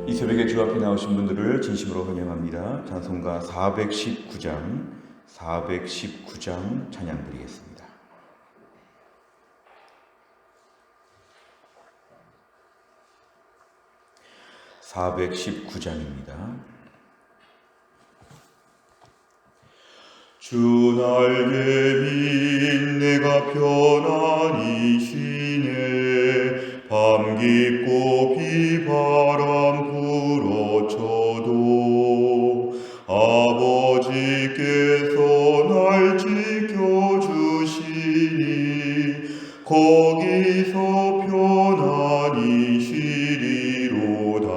이 새벽에 주 앞에 나오신 분들을 진심으로 환영합니다. 찬송가 419장 찬양 드리겠습니다. 419장입니다. 주 날개 민 내가 편안히 쉬네. 밤 깊고 비바람 불어쳐도 아버지께서 날 지켜주시니 거기서 편안히 쉬리로다.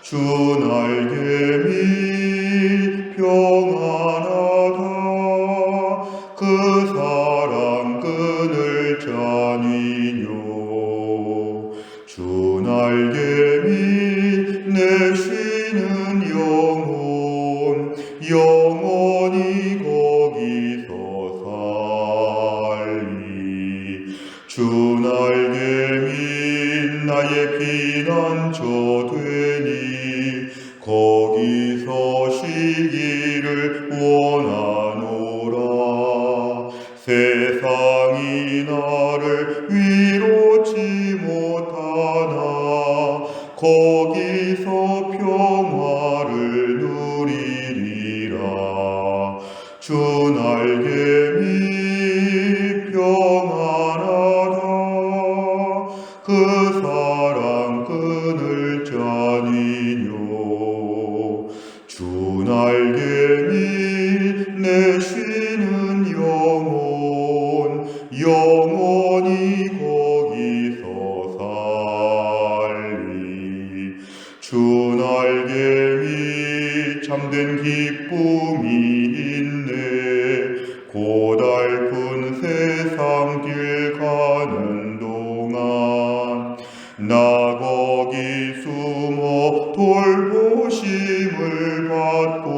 주 날개 민 평안하다. 그 사랑 끊을 자니뇨. 주 날개 민 내 쉬는 영혼 영원히 거기서 살리. 주 날개 민 나의 피난처 되니 거기서 쉬기를 원하노라. 세상이 나를 위로치 못하나 거기서 평화를 누리리라. 주 날개 미 평안하다. 그 사랑 끊을 자니뇨. 주 날개 미 내 쉬는 영혼 영원히 거기서 살리. 주 날개 미 참된 기쁨이 있네. 고달픈 세상 길 가는 동안 나 거기 숨어 돌보심을 받고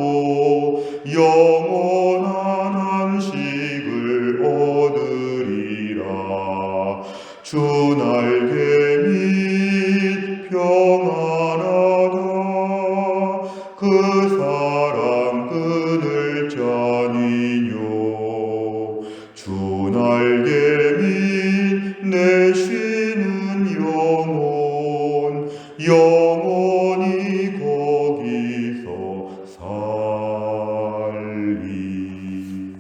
영원한 안식을 얻으리라. 주 날개 미 평안하다. 그 사랑 끊을 자니뇨. 주 날개 미 내 쉬는 영혼 영원히 거기서 살리.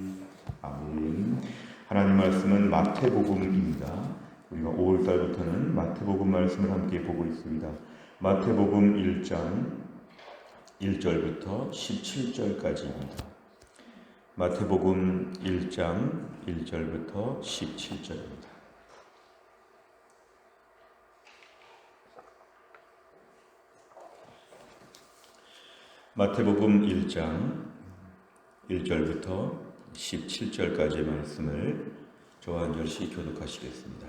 아멘. 하나님 말씀은 마태복음입니다. 우리가 5월달부터는 마태복음 말씀을 함께 보고 있습니다. 마태복음 1장 1절부터 17절까지입니다. 마태복음 1장 1절부터 17절입니다. 마태복음 1장 1절부터 17절까지의 말씀을 저와 한 절씩 교독하시겠습니다.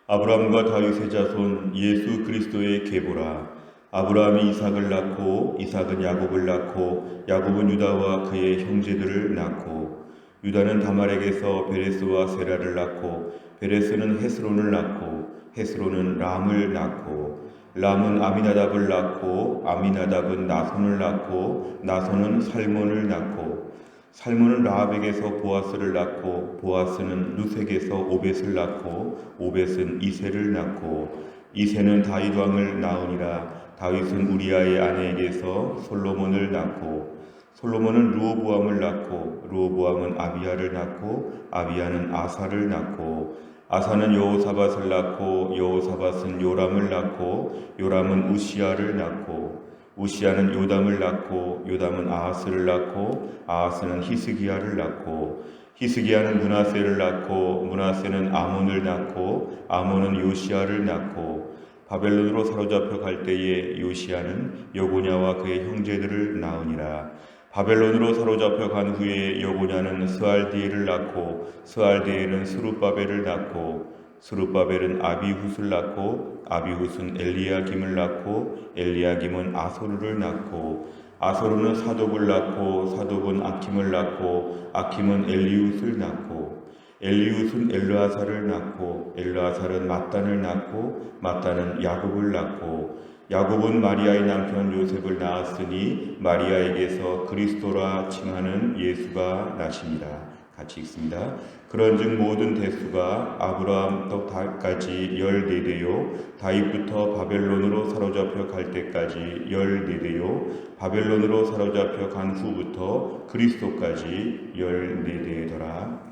아브라함과 다윗의 자손 예수 그리스도의 계보라. 아브라함이 이삭을 낳고 이삭은 야곱을 낳고 야곱은 유다와 그의 형제들을 낳고 유다는 다말에게서 베레스와 세라를 낳고 베레스는 헤스론을 낳고 헤스론은 람을 낳고 람은 아미나답을 낳고 아미나답은 나손을 낳고 나손은 살몬을 낳고 살몬은 라합에게서 보아스를 낳고 보아스는 루색에서 오벳을 낳고 오벳은 이새를 낳고 이새는 다윗 왕을 낳으니라. 다윗은 우리아의 아내에게서 솔로몬을 낳고 솔로몬은 르호보암을 낳고 르호보암은 아비야를 낳고 아비야는 아사를 낳고 아사는 여호사밧을 낳고 여호사밧은 요람을 낳고 요람은 우시야를 낳고 우시야는 요담을 낳고 요담은 아하스를 낳고 아하스는 히스기야를 낳고 히스기야는 므낫세를 낳고 므낫세는 아몬을 낳고 아몬은 요시야를 낳고 바벨론으로 사로잡혀 갈 때에 요시야는 여고냐와 그의 형제들을 낳으니라. 바벨론으로 사로잡혀 간 후에 여고냐는 스알디엘을 낳고 스알디엘은 스룹바벨을 낳고 스룹바벨은 아비훗을 낳고 아비훗은 엘리야김을 낳고 엘리야김은 아소르를 낳고 아소르는 사독을 낳고 사독은 아킴을 낳고 아킴은 엘리훗을 낳고 엘리훗은 엘르아살을 낳고 엘르아살은 mat단을 낳고 mat단은 야곱을 낳고 야곱은 마리아의 남편 요셉을 낳았으니 마리아에게서 그리스도라 칭하는 예수가 나시니라. 같이 읽습니다. 그런즉 모든 대수가 아브라함부터까지 14대요 다윗부터 바벨론으로 사로잡혀 갈 때까지 14대요 바벨론으로 사로잡혀 간 후부터 그리스도까지 14대더라.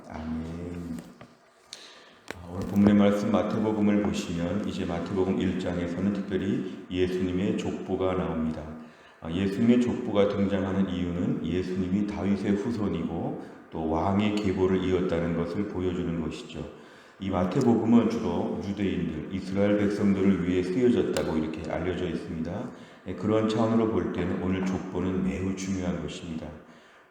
아멘. 오늘 본문의 말씀 마태복음을 보시면 이제 마태복음 1장에서는 특별히 예수님의 족보가 나옵니다. 예수님의 족보가 등장하는 이유는 예수님이 다윗의 후손이고 또 왕의 계보를 이었다는 것을 보여주는 것이죠. 이 마태복음은 주로 유대인들, 이스라엘 백성들을 위해 쓰여졌다고 이렇게 알려져 있습니다. 그런 차원으로 볼 때는 오늘 족보는 매우 중요한 것입니다.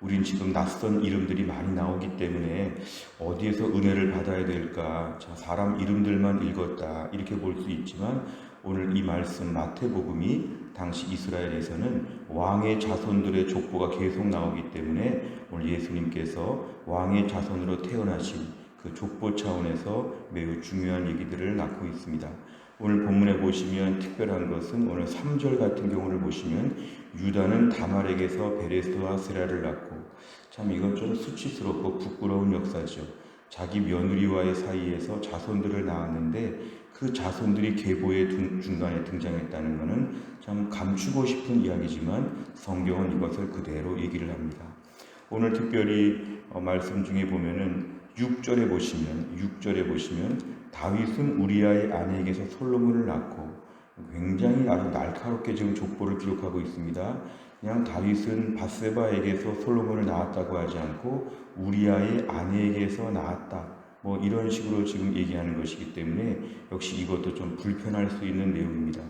우린 지금 낯선 이름들이 많이 나오기 때문에 어디에서 은혜를 받아야 될까, 사람 이름들만 읽었다 이렇게 볼 수 있지만 오늘 이 말씀 마태복음이 당시 이스라엘에서는 왕의 자손들의 족보가 계속 나오기 때문에 오늘 예수님께서 왕의 자손으로 태어나신 그 족보 차원에서 매우 중요한 얘기들을 낳고 있습니다. 오늘 본문에 보시면 특별한 것은 오늘 3절 같은 경우를 보시면 유다는 다말에게서 베레스와 세라를 낳고, 참 이건 좀 수치스럽고 부끄러운 역사죠. 자기 며느리와의 사이에서 자손들을 낳았는데 그 자손들이 계보의 중간에 등장했다는 것은 참 감추고 싶은 이야기지만 성경은 이것을 그대로 얘기를 합니다. 오늘 특별히 말씀 중에 보면은 6절에 보시면 다윗은 우리아의 아내에게서 솔로몬을 낳고, 굉장히 아주 날카롭게 지금 족보를 기록하고 있습니다. 그냥 다윗은 밧세바에게서 솔로몬을 낳았다고 하지 않고 우리아의 아내에게서 낳았다, 뭐 이런 식으로 지금 얘기하는 것이기 때문에 역시 이것도 좀 불편할 수 있는 내용입니다.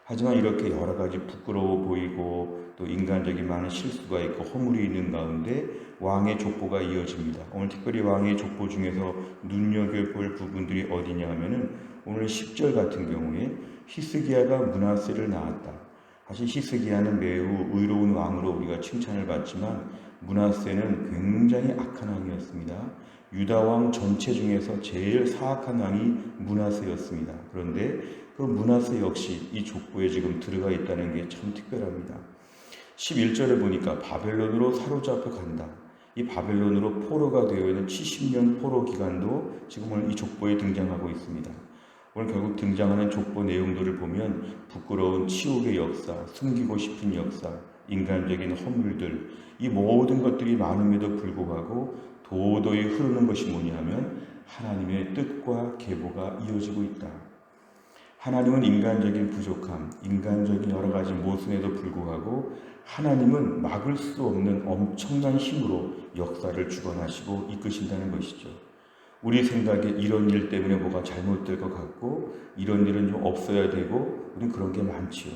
하지만 이렇게 여러 가지 부끄러워 보이고 또 인간적인 많은 실수가 있고 허물이 있는 가운데 왕의 족보가 이어집니다. 오늘 특별히 왕의 족보 중에서 눈여겨볼 부분들이 어디냐 하면은 오늘 10절 같은 경우에 히스기야가 므낫세를 낳았다. 사실 히스기야는 매우 의로운 왕으로 우리가 칭찬을 받지만 므낫세는 굉장히 악한 왕이었습니다. 유다 왕 전체 중에서 제일 사악한 왕이 므낫세였습니다. 그런데 그 므낫세 역시 이 족보에 지금 들어가 있다는 게 참 특별합니다. 11절에 보니까 바벨론으로 사로잡혀 간다. 이 바벨론으로 포로가 되어 있는 70년 포로 기간도 지금 오늘 이 족보에 등장하고 있습니다. 오늘 결국 등장하는 족보 내용들을 보면 부끄러운 치욕의 역사, 숨기고 싶은 역사, 인간적인 허물들, 이 모든 것들이 많음에도 불구하고 도도히 흐르는 것이 뭐냐면 하나님의 뜻과 계보가 이어지고 있다. 하나님은 인간적인 부족함, 인간적인 여러 가지 모순에도 불구하고 하나님은 막을 수 없는 엄청난 힘으로 역사를 주관하시고 이끄신다는 것이죠. 우리 생각에 이런 일 때문에 뭐가 잘못될 것 같고 이런 일은 좀 없어야 되고 우리는 그런 게 많지요.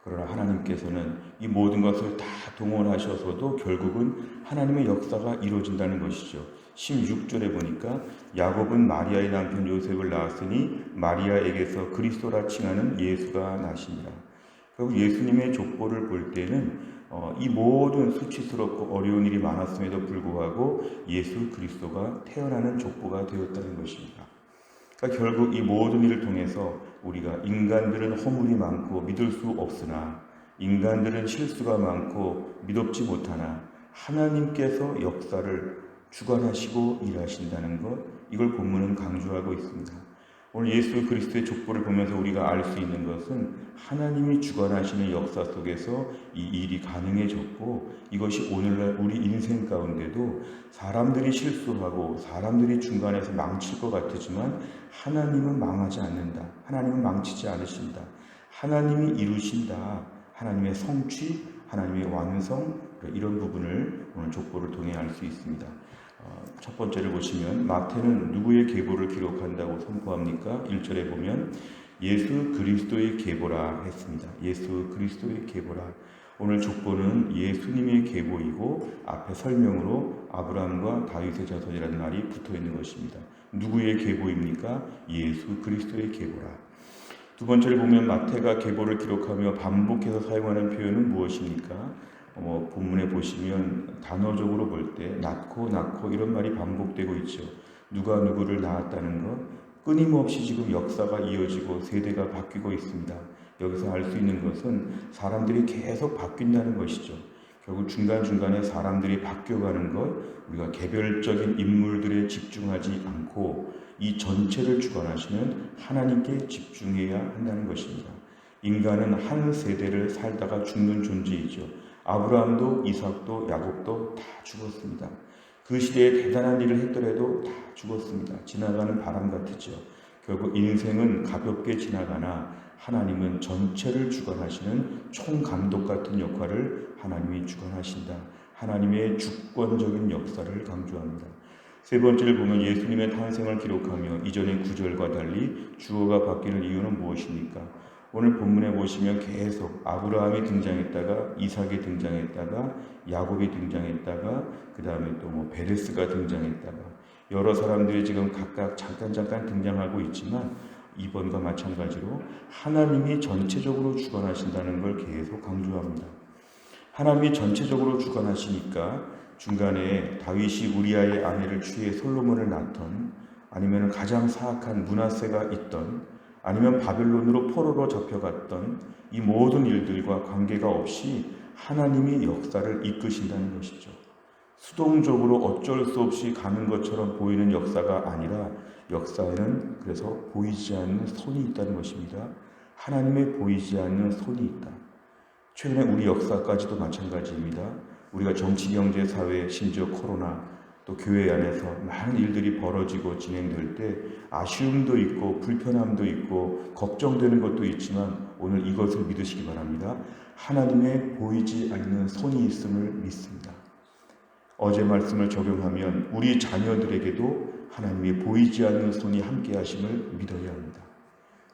그러나 하나님께서는 이 모든 것을 다 동원하셔서도 결국은 하나님의 역사가 이루어진다는 것이죠. 16절에 보니까 야곱은 마리아의 남편 요셉을 낳았으니 마리아에게서 그리스도라 칭하는 예수가 나시니라. 결국 예수님의 족보를 볼 때는 이 모든 수치스럽고 어려운 일이 많았음에도 불구하고 예수 그리스도가 태어나는 족보가 되었다는 것입니다. 그러니까 결국 이 모든 일을 통해서 우리가 인간들은 허물이 많고 믿을 수 없으나 인간들은 실수가 많고 믿op지 못하나 하나님께서 역사를 주관하시고 일하신다는 것, 이걸 본문은 강조하고 있습니다. 오늘 예수 그리스도의 족보를 보면서 우리가 알 수 있는 것은 하나님이 주관하시는 역사 속에서 이 일이 가능해졌고 이것이 오늘날 우리 인생 가운데도 사람들이 실수하고 사람들이 중간에서 망칠 것 같지만 하나님은 망하지 않는다. 하나님은 망치지 않으신다. 하나님이 이루신다. 하나님의 성취, 하나님의 완성, 이런 부분을 오늘 족보를 통해 알 수 있습니다. 첫 번째를 보시면 마태는 누구의 계보를 기록한다고 선포합니까? 1절에 보면 예수 그리스도의 계보라 했습니다. 예수 그리스도의 계보라. 오늘 족보는 예수님의 계보이고 앞에 설명으로 아브라함과 다윗의 자손이라는 말이 붙어 있는 것입니다. 누구의 계보입니까? 예수 그리스도의 계보라. 두 번째를 보면 마태가 계보를 기록하며 반복해서 사용하는 표현은 무엇입니까? 본문에 보시면 단어적으로 볼 때 낳고 이런 말이 반복되고 있죠. 누가 누구를 낳았다는 것, 끊임없이 지금 역사가 이어지고 세대가 바뀌고 있습니다. 여기서 알 수 있는 것은 사람들이 계속 바뀐다는 것이죠. 결국 중간중간에 사람들이 바뀌어가는 것, 우리가 개별적인 인물들에 집중하지 않고 이 전체를 주관하시는 하나님께 집중해야 한다는 것입니다. 인간은 한 세대를 살다가 죽는 존재이죠. 아브라함도 이삭도 야곱도 다 죽었습니다. 그 시대에 대단한 일을 했더라도 다 죽었습니다. 지나가는 바람 같았죠. 결국 인생은 가볍게 지나가나 하나님은 전체를 주관하시는 총감독 같은 역할을 하나님이 주관하신다. 하나님의 주권적인 역사를 강조합니다. 세 번째를 보면 예수님의 탄생을 기록하며 이전의 구절과 달리 주어가 바뀌는 이유는 무엇입니까? 오늘 본문에 보시면 계속 아브라함이 등장했다가 이삭이 등장했다가 야곱이 등장했다가 그 다음에 또 베레스가 등장했다가 여러 사람들이 지금 각각 잠깐 등장하고 있지만 이번과 마찬가지로 하나님이 전체적으로 주관하신다는 걸 계속 강조합니다. 하나님이 전체적으로 주관하시니까 중간에 다윗이 우리아의 아내를 취해 솔로몬을 낳던, 아니면 가장 사악한 므낫세가 있던, 아니면 바벨론으로 포로로 잡혀갔던 이 모든 일들과 관계가 없이 하나님이 역사를 이끄신다는 것이죠. 수동적으로 어쩔 수 없이 가는 것처럼 보이는 역사가 아니라 역사에는 그래서 보이지 않는 손이 있다는 것입니다. 하나님의 보이지 않는 손이 있다. 최근에 우리 역사까지도 마찬가지입니다. 우리가 정치, 경제, 사회, 심지어 코로나, 또 교회 안에서 많은 일들이 벌어지고 진행될 때 아쉬움도 있고 불편함도 있고 걱정되는 것도 있지만 오늘 이것을 믿으시기 바랍니다. 하나님의 보이지 않는 손이 있음을 믿습니다. 어제 말씀을 적용하면 우리 자녀들에게도 하나님의 보이지 않는 손이 함께 하심을 믿어야 합니다.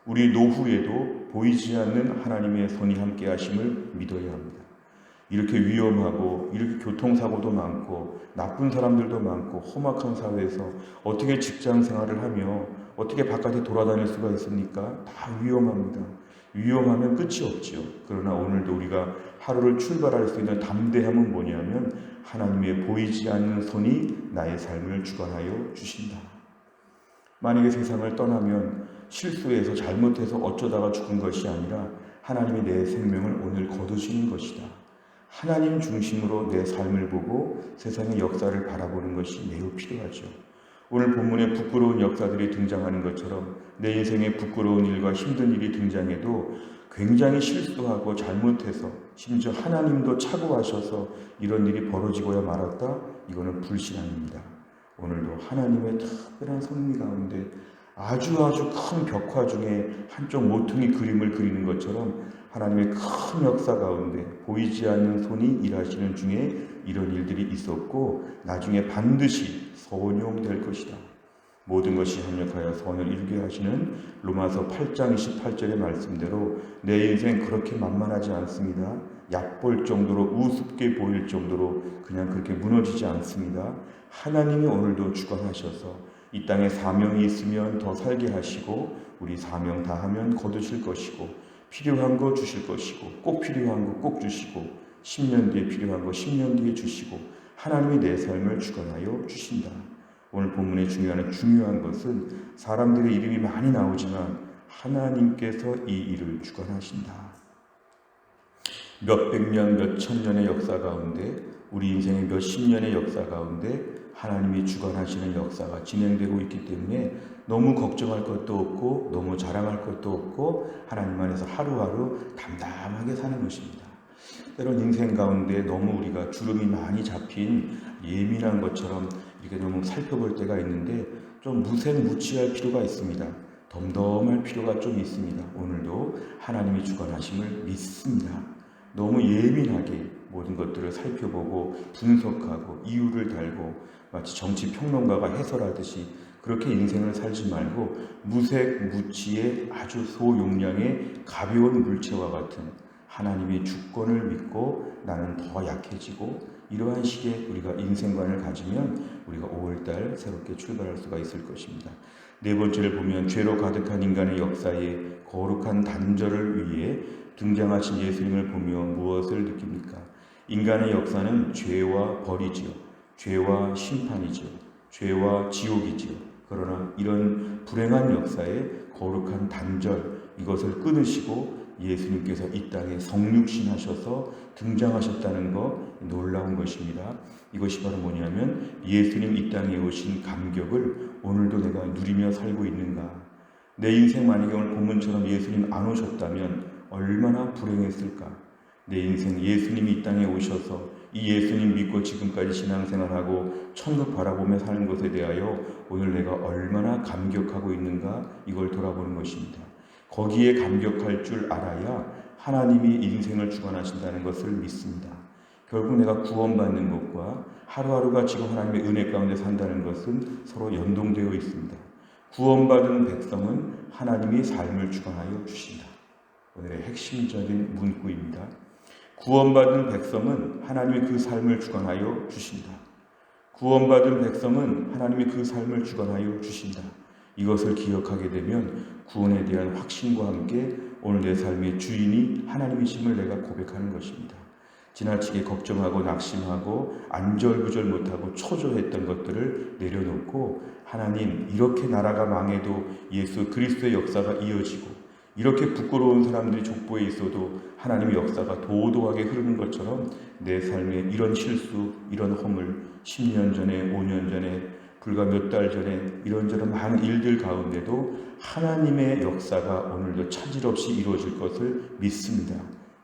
우리 노후에도 보이지 않는 하나님의 손이 함께 하심을 믿어야 합니다. 이렇게 위험하고 이렇게 교통사고도 많고 나쁜 사람들도 많고 험악한 사회에서 어떻게 직장 생활을 하며 어떻게 바깥에 돌아다닐 수가 있습니까? 다 위험합니다. 위험하면 끝이 없지요. 그러나 오늘도 우리가 하루를 출발할 수 있는 담대함은 뭐냐면 하나님의 보이지 않는 손이 나의 삶을 주관하여 주신다. 만약에 세상을 떠나면 실수해서 잘못해서 어쩌다가 죽은 것이 아니라 하나님이 내 생명을 오늘 거두시는 것이다. 하나님 중심으로 내 삶을 보고 세상의 역사를 바라보는 것이 매우 필요하죠. 오늘 본문에 부끄러운 역사들이 등장하는 것처럼 내 인생에 부끄러운 일과 힘든 일이 등장해도 굉장히 실수하고 잘못해서 심지어 하나님도 착오하셔서 이런 일이 벌어지고야 말았다? 이거는 불신앙입니다. 오늘도 하나님의 특별한 섭리 가운데 아주 큰 벽화 중에 한쪽 모퉁이 그림을 그리는 것처럼 하나님의 큰 역사 가운데 보이지 않는 손이 일하시는 중에 이런 일들이 있었고 나중에 반드시 선용될 것이다. 모든 것이 협력하여 선을 이루게 하시는 로마서 8장 28절의 말씀대로 내 인생 그렇게 만만하지 않습니다. 얕볼 정도로 우습게 보일 정도로 그냥 그렇게 무너지지 않습니다. 하나님이 오늘도 주관하셔서 이 땅에 사명이 있으면 더 살게 하시고 우리 사명 다 하면 거두실 것이고 필요한 거 주실 것이고 꼭 필요한 거 꼭 주시고 10년 뒤에 필요한 거 10년 뒤에 주시고 하나님이 내 삶을 주관하여 주신다. 오늘 본문에 중요한 것은 사람들의 이름이 많이 나오지만 하나님께서 이 일을 주관하신다. 몇백 년, 몇천 년의 역사 가운데 우리 인생의 몇십 년의 역사 가운데 하나님이 주관하시는 역사가 진행되고 있기 때문에 너무 걱정할 것도 없고 너무 자랑할 것도 없고 하나님 안에서 하루하루 담담하게 사는 것입니다. 때론 인생 가운데 너무 우리가 주름이 많이 잡힌 예민한 것처럼 이렇게 너무 살펴볼 때가 있는데 좀 무색무취할 필요가 있습니다. 덤덤할 필요가 좀 있습니다. 오늘도 하나님이 주관하심을 믿습니다. 너무 예민하게 모든 것들을 살펴보고 분석하고 이유를 달고 마치 정치평론가가 해설하듯이 그렇게 인생을 살지 말고 무색무취의 아주 소용량의 가벼운 물체와 같은 하나님의 주권을 믿고 나는 더 약해지고 이러한 식의 우리가 인생관을 가지면 우리가 5월달 새롭게 출발할 수가 있을 것입니다. 네 번째를 보면 죄로 가득한 인간의 역사에 거룩한 단절을 위해 등장하신 예수님을 보며 무엇을 느낍니까? 인간의 역사는 죄와 벌이지요. 죄와 심판이지요. 죄와 지옥이지요. 그러나 이런 불행한 역사의 거룩한 단절, 이것을 끊으시고 예수님께서 이 땅에 성육신하셔서 등장하셨다는 것, 놀라운 것입니다. 이것이 바로 뭐냐면 예수님 이 땅에 오신 감격을 오늘도 내가 누리며 살고 있는가. 내 인생 만약에 오늘 본문처럼 예수님 안 오셨다면 얼마나 불행했을까. 내 인생 예수님이 이 땅에 오셔서 이 예수님 믿고 지금까지 신앙생활하고 천국 바라보며 사는 것에 대하여 오늘 내가 얼마나 감격하고 있는가, 이걸 돌아보는 것입니다. 거기에 감격할 줄 알아야 하나님이 인생을 주관하신다는 것을 믿습니다. 결국 내가 구원받는 것과 하루하루가 지금 하나님의 은혜 가운데 산다는 것은 서로 연동되어 있습니다. 구원받은 백성은 하나님이 삶을 주관하여 주신다. 오늘의 핵심적인 문구입니다. 구원받은 백성은 하나님이 그 삶을 주관하여 주신다. 구원받은 백성은 하나님이 그 삶을 주관하여 주신다. 이것을 기억하게 되면 구원에 대한 확신과 함께 오늘 내 삶의 주인이 하나님이심을 내가 고백하는 것입니다. 지나치게 걱정하고 낙심하고 안절부절 못하고 초조했던 것들을 내려놓고 하나님, 이렇게 나라가 망해도 예수 그리스도의 역사가 이어지고 이렇게 부끄러운 사람들이 족보에 있어도 하나님의 역사가 도도하게 흐르는 것처럼 내 삶에 이런 실수, 이런 허물, 10년 전에, 5년 전에, 불과 몇 달 전에 이런저런 많은 일들 가운데도 하나님의 역사가 오늘도 차질 없이 이루어질 것을 믿습니다.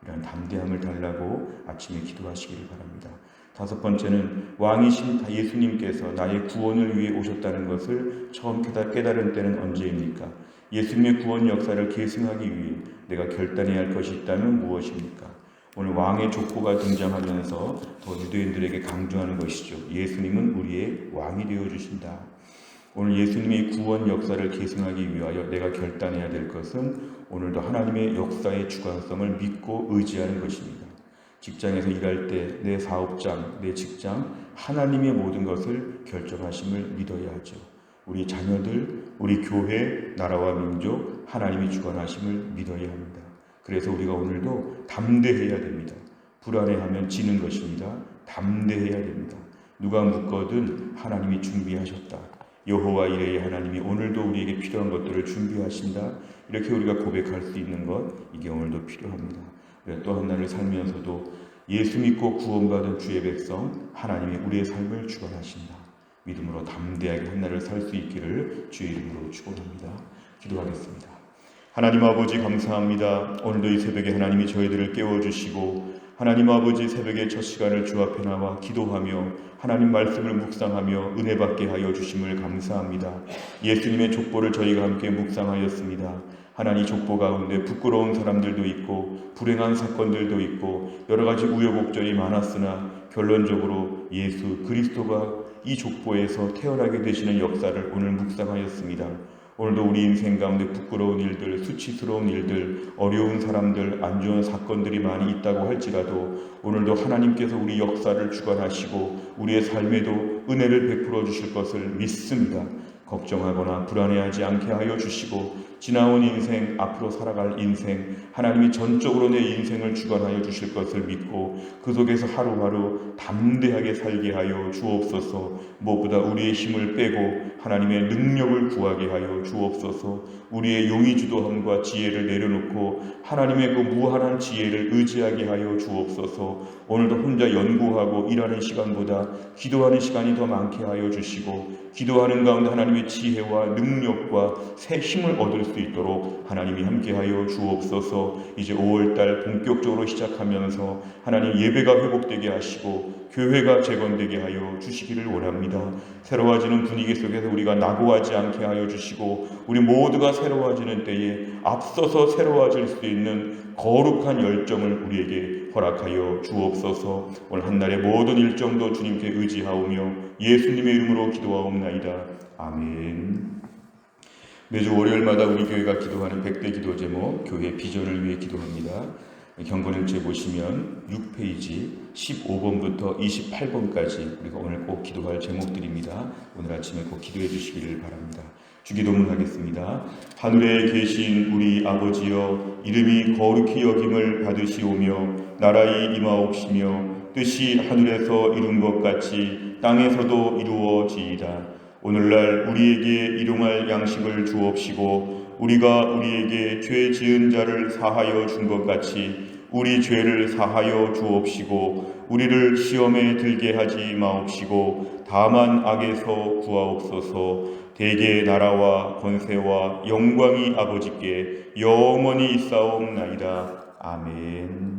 이런 담대함을 달라고 아침에 기도하시기를 바랍니다. 다섯 번째는 왕이신 예수님께서 나의 구원을 위해 오셨다는 것을 처음 깨달은 때는 언제입니까? 예수님의 구원 역사를 계승하기 위해 내가 결단해야 할 것이 있다면 무엇입니까? 오늘 왕의 족보가 등장하면서 더 유대인들에게 강조하는 것이죠. 예수님은 우리의 왕이 되어주신다. 오늘 예수님의 구원 역사를 계승하기 위하여 내가 결단해야 될 것은 오늘도 하나님의 역사의 주관성을 믿고 의지하는 것입니다. 직장에서 일할 때 내 사업장, 내 직장, 하나님의 모든 것을 결정하심을 믿어야 하죠. 우리 자녀들, 우리 교회, 나라와 민족, 하나님이 주관하심을 믿어야 합니다. 그래서 우리가 오늘도 담대해야 됩니다. 불안해하면 지는 것입니다. 담대해야 됩니다. 누가 묻거든 하나님이 준비하셨다. 여호와 이레의 하나님이 오늘도 우리에게 필요한 것들을 준비하신다. 이렇게 우리가 고백할 수 있는 것, 이게 오늘도 필요합니다. 또 하나를 살면서도 예수 믿고 구원받은 주의 백성, 하나님이 우리의 삶을 주관하신다. 믿음으로 담대하게 한 날을 살 수 있기를 주의 이름으로 축원합니다. 기도하겠습니다. 하나님 아버지 감사합니다. 오늘도 이 새벽에 하나님이 저희들을 깨워주시고 하나님 아버지 새벽에 첫 시간을 주 앞에 나와 기도하며 하나님 말씀을 묵상하며 은혜 받게 하여 주심을 감사합니다. 예수님의 족보를 저희가 함께 묵상하였습니다. 하나님 족보 가운데 부끄러운 사람들도 있고 불행한 사건들도 있고 여러 가지 우여곡절이 많았으나 결론적으로 예수 그리스도가 이 족보에서 태어나게 되시는 역사를 오늘 묵상하였습니다. 오늘도 우리 인생 가운데 부끄러운 일들, 수치스러운 일들, 어려운 사람들, 안 좋은 사건들이 많이 있다고 할지라도 오늘도 하나님께서 우리 역사를 주관하시고 우리의 삶에도 은혜를 베풀어 주실 것을 믿습니다. 걱정하거나 불안해하지 않게 하여 주시고 지나온 인생, 앞으로 살아갈 인생, 하나님이 전적으로 내 인생을 주관하여 주실 것을 믿고 그 속에서 하루하루 담대하게 살게 하여 주옵소서. 무엇보다 우리의 힘을 빼고 하나님의 능력을 구하게 하여 주옵소서. 우리의 용의주도함과 지혜를 내려놓고 하나님의 그 무한한 지혜를 의지하게 하여 주옵소서. 오늘도 혼자 연구하고 일하는 시간보다 기도하는 시간이 더 많게 하여 주시고 기도하는 가운데 하나님의 지혜와 능력과 새 힘을 얻을 수 있도록 하나님이 함께하여 주옵소서. 이제 5월달 본격적으로 시작하면서 하나님 예배가 회복되게 하시고 교회가 재건되게 하여 주시기를 원합니다. 새로워지는 분위기 속에서 우리가 낙오하지 않게 하여 주시고 우리 모두가 새로워지는 때에 앞서서 새로워질 수 있는 거룩한 열정을 우리에게 허락하여 주옵소서. 오늘 한날의 모든 일정도 주님께 의지하오며 예수님의 이름으로 기도하옵나이다. 아멘. 매주 월요일마다 우리 교회가 기도하는 100대 기도 제목, 교회 비전을 위해 기도합니다. 경건일지에 보시면 6페이지 15번부터 28번까지 우리가 오늘 꼭 기도할 제목들입니다. 오늘 아침에 꼭 기도해 주시기를 바랍니다. 주기도문 하겠습니다. 하늘에 계신 우리 아버지여, 이름이 거룩히 여김을 받으시오며 나라의 임하옵시며 뜻이 하늘에서 이룬 것 같이 땅에서도 이루어지이다. 오늘날 우리에게 일용할 양식을 주옵시고 우리가 우리에게 죄 지은 자를 사하여 준 것 같이 우리 죄를 사하여 주옵시고 우리를 시험에 들게 하지 마옵시고 다만 악에서 구하옵소서. 대개 나라와 권세와 영광이 아버지께 영원히 있사옵나이다. 아멘.